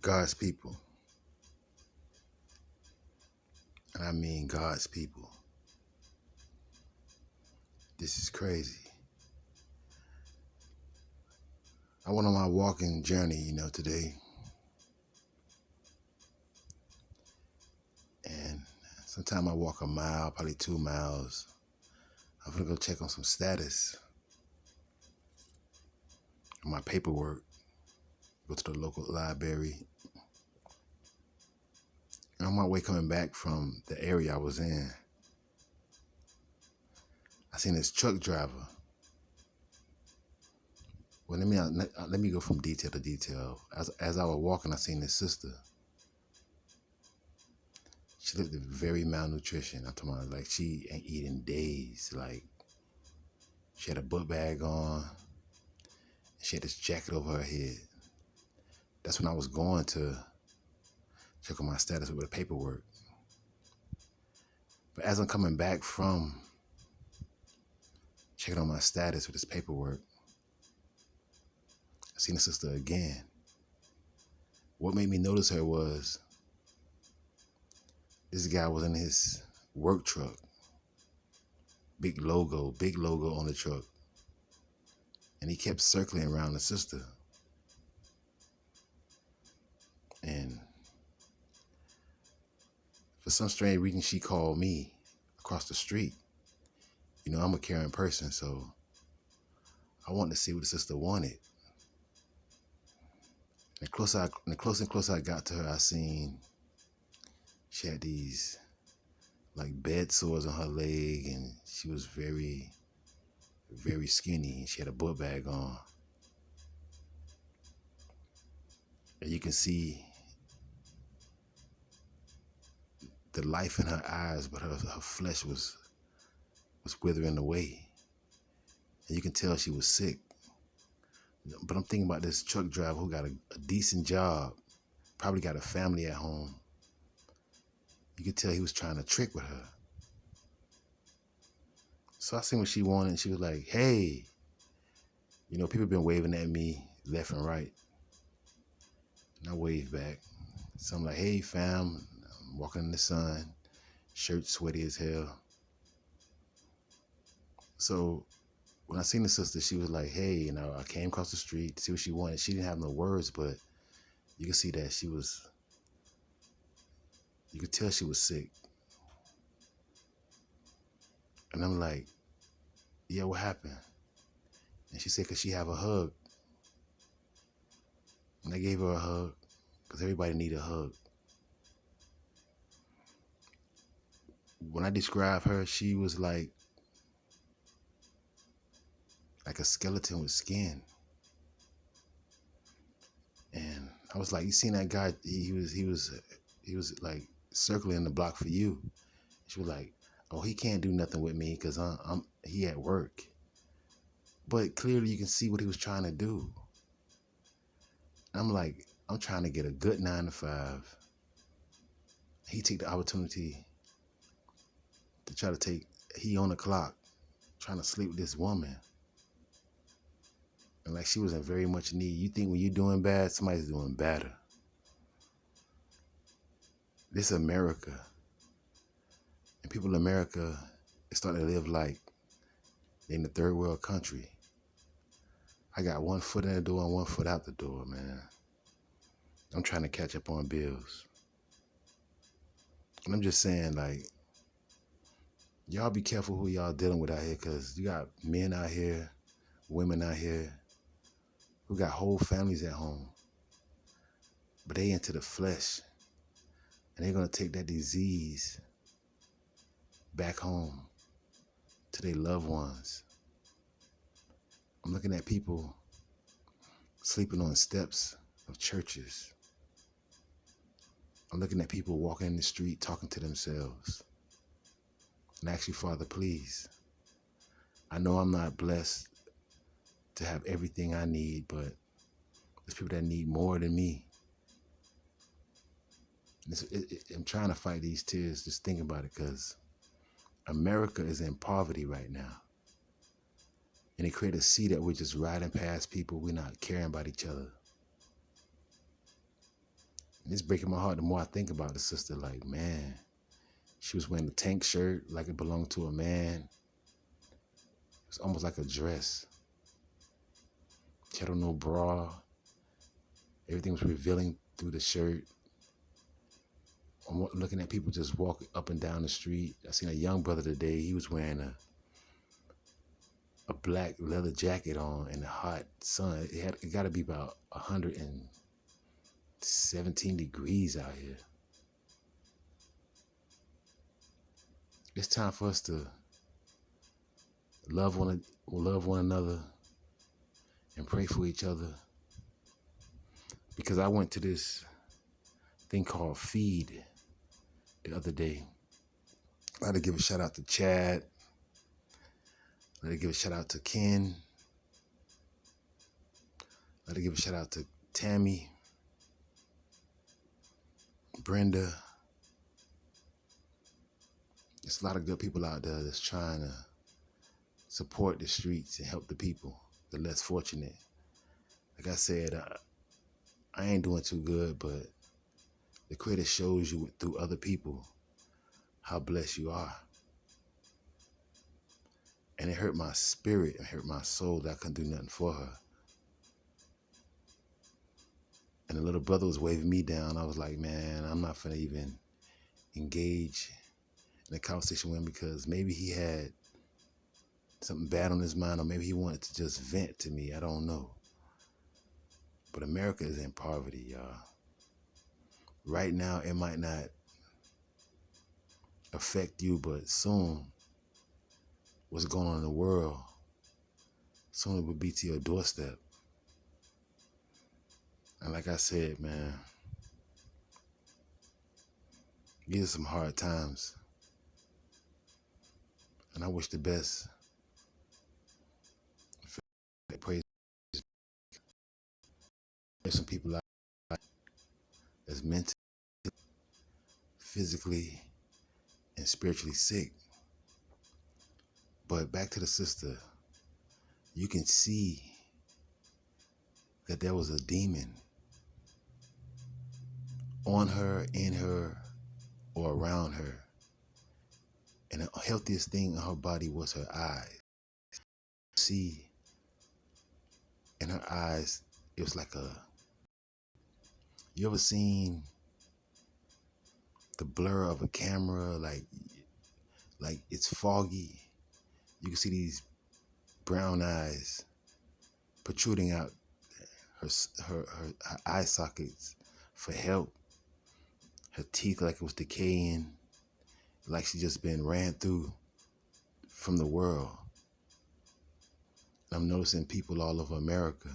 God's people, and I mean God's people. This is crazy. I went on my walking journey, today, and sometime I walk a mile, probably 2 miles. I'm gonna go check on some status on my paperwork, go to the local library. And on my way coming back from the area I was in, I seen this truck driver. Well, let me go from detail to detail. As I was walking, I seen this sister. She looked very malnutrition. I'm talking about like she ain't eating days. Like she had a book bag on. She had this jacket over her head. That's when I was going to check on my status with the paperwork. But as I'm coming back from checking on my status with this paperwork, I seen the sister again. What made me notice her was this guy was in his work truck. Big logo on the truck. And he kept circling around the sister. And for some strange reason, she called me across the street. I'm a caring person, so I wanted to see what the sister wanted. And the closer I got to her, I seen she had these like bed sores on her leg, and she was very, very skinny. She had a book bag on. And you can see the life in her eyes, but her flesh was withering away. And you can tell she was sick. But I'm thinking about this truck driver who got a decent job, probably got a family at home. You could tell he was trying to trick with her. So I seen what she wanted, and she was like, hey, people been waving at me left and right. And I waved back. So I'm like, hey, fam, I'm walking in the sun, shirt sweaty as hell. So when I seen the sister, she was like, hey, I came across the street to see what she wanted. She didn't have no words, but you could see that you could tell she was sick. And I'm like, yeah, what happened? And she said, could she have a hug? And I gave her a hug, because everybody need a hug. When I described her, she was like a skeleton with skin. And I was like, you seen that guy? He was like circling the block for you. She was like, oh, he can't do nothing with me because he at work. But clearly you can see what he was trying to do. I'm like, I'm trying to get a good 9 to 5. He took the opportunity to try to he on the clock, trying to sleep with this woman. And like she was in very much need. You think when you're doing bad, somebody's doing better. This is America. And people in America are starting to live like they're in the third world country. I got one foot in the door and one foot out the door, man. I'm trying to catch up on bills. And I'm just saying, like, y'all be careful who y'all dealing with out here, because you got men out here, women out here who got whole families at home. But they into the flesh. And they're going to take that disease back home to their loved ones. I'm looking at people sleeping on steps of churches. I'm looking at people walking in the street talking to themselves. And actually, Father, please, I know I'm not blessed to have everything I need, but there's people that need more than me. I'm trying to fight these tears just thinking about it, because America is in poverty right now. And they create a sea that we're just riding past people. We're not caring about each other. And it's breaking my heart the more I think about the sister. Like, man, she was wearing a tank shirt like it belonged to a man. It was almost like a dress. She had on no bra. Everything was revealing through the shirt. I'm looking at people just walk up and down the street. I seen a young brother today. He was wearing a black leather jacket on in the hot sun. It got to be about 117 degrees out here. It's time for us to love one another and pray for each other. Because I went to this thing called Feed the other day. I'd like to give a shout out to Chad. I'd like to give a shout out to Ken. I'd like to give a shout out to Tammy, Brenda. There's a lot of good people out there that's trying to support the streets and help the people, the less fortunate. Like I said, I ain't doing too good, but the Creator shows you through other people how blessed you are. And it hurt my spirit, it hurt my soul that I couldn't do nothing for her. And the little brother was waving me down. I was like, man, I'm not finna even engage in a conversation with him because maybe he had something bad on his mind, or maybe he wanted to just vent to me. I don't know. But America is in poverty, y'all. Right now, it might not affect you, but soon, what's going on in the world, soon it will be to your doorstep. And like I said, man, these are some hard times. And I wish the best. Praise. There's some people out there that's mentally, physically, and spiritually sick. But back to the sister, you can see that there was a demon on her, in her, or around her. And the healthiest thing in her body was her eyes. See, in her eyes, it was like you ever seen the blur of a camera, like it's foggy? You can see these brown eyes protruding out her eye sockets for help. Her teeth like it was decaying, like she just been ran through from the world. I'm noticing people all over America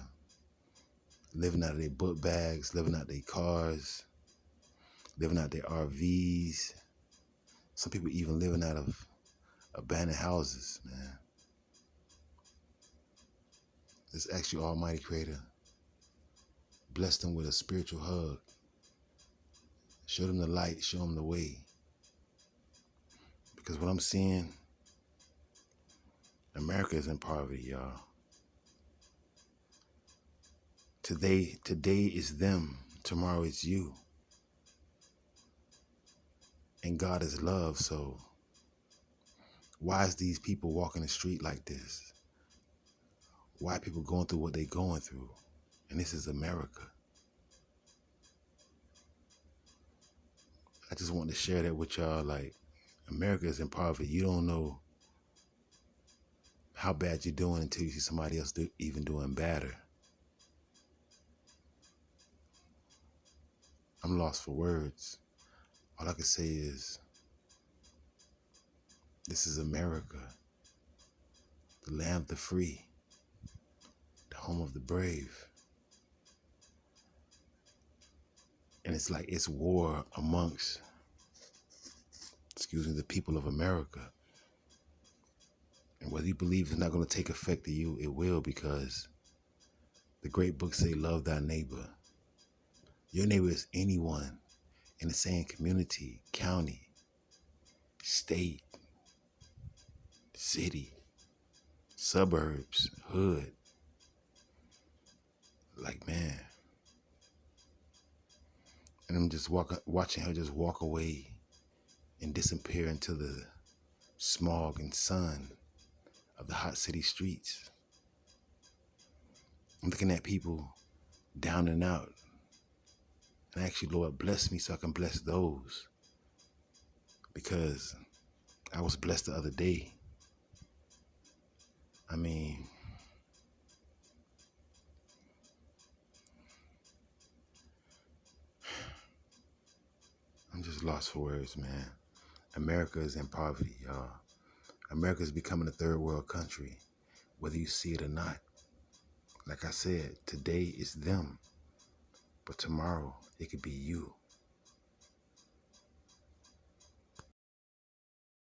living out of their book bags, living out their cars, living out their RVs. Some people even living out of abandoned houses, man. Let's ask you, Almighty Creator, bless them with a spiritual hug. Show them the light, show them the way. Because what I'm seeing, America is in poverty, y'all. Today is them, tomorrow is you. And God is love, so why is these people walking the street like this? Why are people going through what they're going through? And this is America. I just want to share that with y'all. Like, America is in poverty. You don't know how bad you're doing until you see somebody else even doing better. I'm lost for words. All I can say is, this is America, the land of the free, the home of the brave. And it's like it's war amongst, the people of America. And whether you believe it's not going to take effect to you, it will, because the great books say, love thy neighbor. Your neighbor is anyone in the same community, county, state, city, suburbs, hood. Like, man. And I'm just watching her just walk away and disappear into the smog and sun of the hot city streets. I'm looking at people down and out. And actually, Lord, bless me so I can bless those. Because I was blessed the other day. I mean, I'm just lost for words, man. America is in poverty, y'all. America is becoming a third world country, whether you see it or not. Like I said, today is them, but tomorrow it could be you.